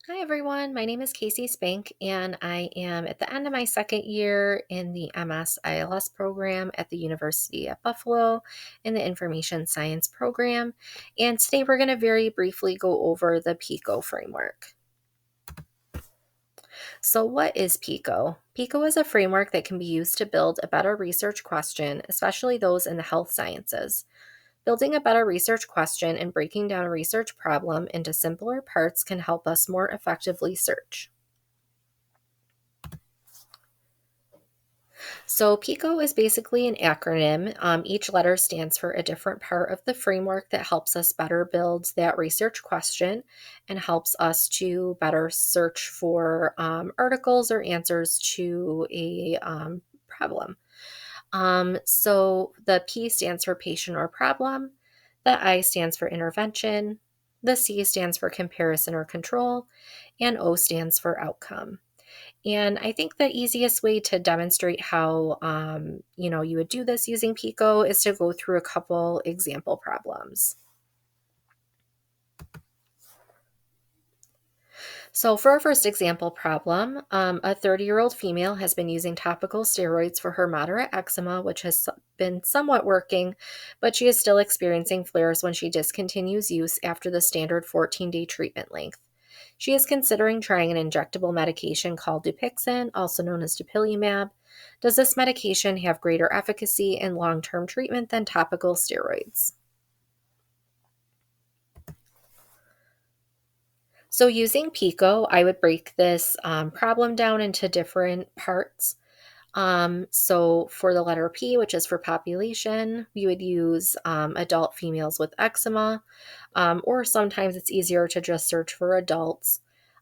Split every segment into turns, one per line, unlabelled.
Hi, everyone. My name is Casey Spank, and I am at the end of my second year in the MS ILS program at the University of Buffalo in the Information Science program. And today we're going to very briefly go over the PICO framework. So, what is PICO? PICO is a framework that can be used to build a better research question, especially those in the health sciences. Building a better research question and breaking down a research problem into simpler parts can help us more effectively search. So, PICO is basically an acronym. Each letter stands for a different part of the framework that helps us better build that research question and helps us to better search for articles or answers to a problem. So, the P stands for patient or problem, the I stands for intervention, the C stands for comparison or control, and O stands for outcome. And I think the easiest way to demonstrate how, you would do this using Pico is to go through a couple example problems. So for our first example problem, a 30-year-old female has been using topical steroids for her moderate eczema, which has been somewhat working, but she is still experiencing flares when she discontinues use after the standard 14-day treatment length. She is considering trying an injectable medication called Dupixent, also known as dupilumab. Does this medication have greater efficacy in long-term treatment than topical steroids? So using Pico, I would break this problem down into different parts. So for the letter P, which is for population, we would use adult females with eczema, or sometimes it's easier to just search for adults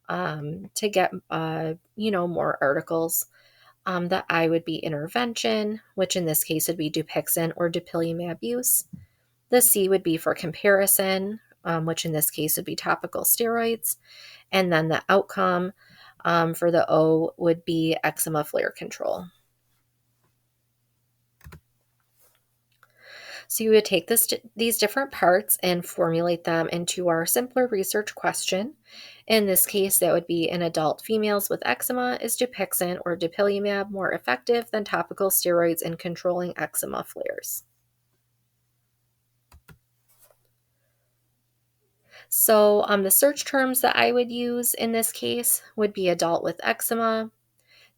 to get, more articles. The I would be intervention, which in this case would be Dupixent or dupilumab use. The C would be for comparison, which in this case would be topical steroids. And then the outcome for the O would be eczema flare control. So you would take these different parts and formulate them into our simpler research question. In this case, that would be in adult females with eczema, is Dupixent or dupilumab more effective than topical steroids in controlling eczema flares? So the search terms that I would use in this case would be adult with eczema,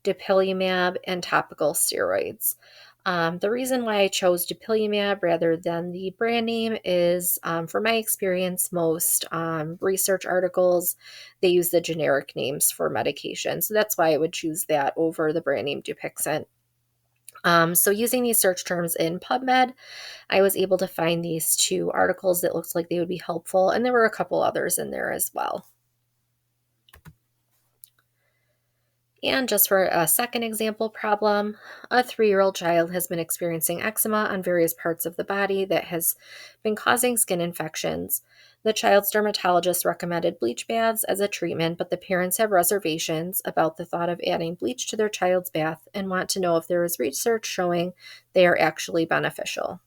dupilumab, and topical steroids. The reason why I chose dupilumab rather than the brand name is, from my experience, most research articles, they use the generic names for medication. So that's why I would choose that over the brand name Dupixent. So using these search terms in PubMed, I was able to find these two articles that looked like they would be helpful, and there were a couple others in there as well. And just for a second example problem, a 3-year-old child has been experiencing eczema on various parts of the body that has been causing skin infections. The child's dermatologist recommended bleach baths as a treatment, but the parents have reservations about the thought of adding bleach to their child's bath and want to know if there is research showing they are actually beneficial.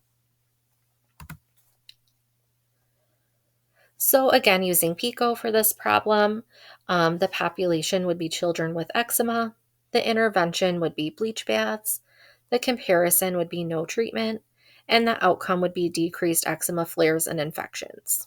So again, using PICO for this problem, the population would be children with eczema. The intervention would be bleach baths. The comparison would be no treatment. And the outcome would be decreased eczema flares and infections.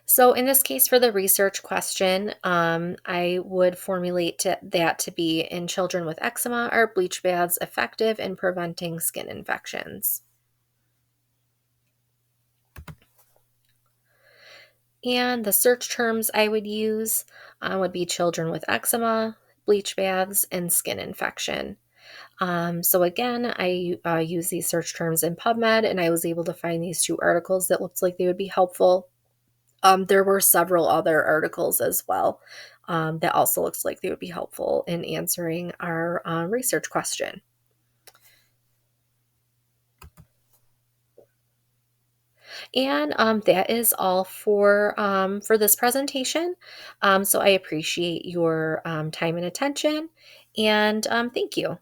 So in this case, for the research question, I would formulate that to be in children with eczema, are bleach baths effective in preventing skin infections? And the search terms I would use would be children with eczema, bleach baths, and skin infection. So again, I use these search terms in PubMed, and I was able to find these two articles that looked like they would be helpful. There were several other articles as well that also looks like they would be helpful in answering our research question. And that is all for this presentation. So I appreciate your time and attention, and thank you.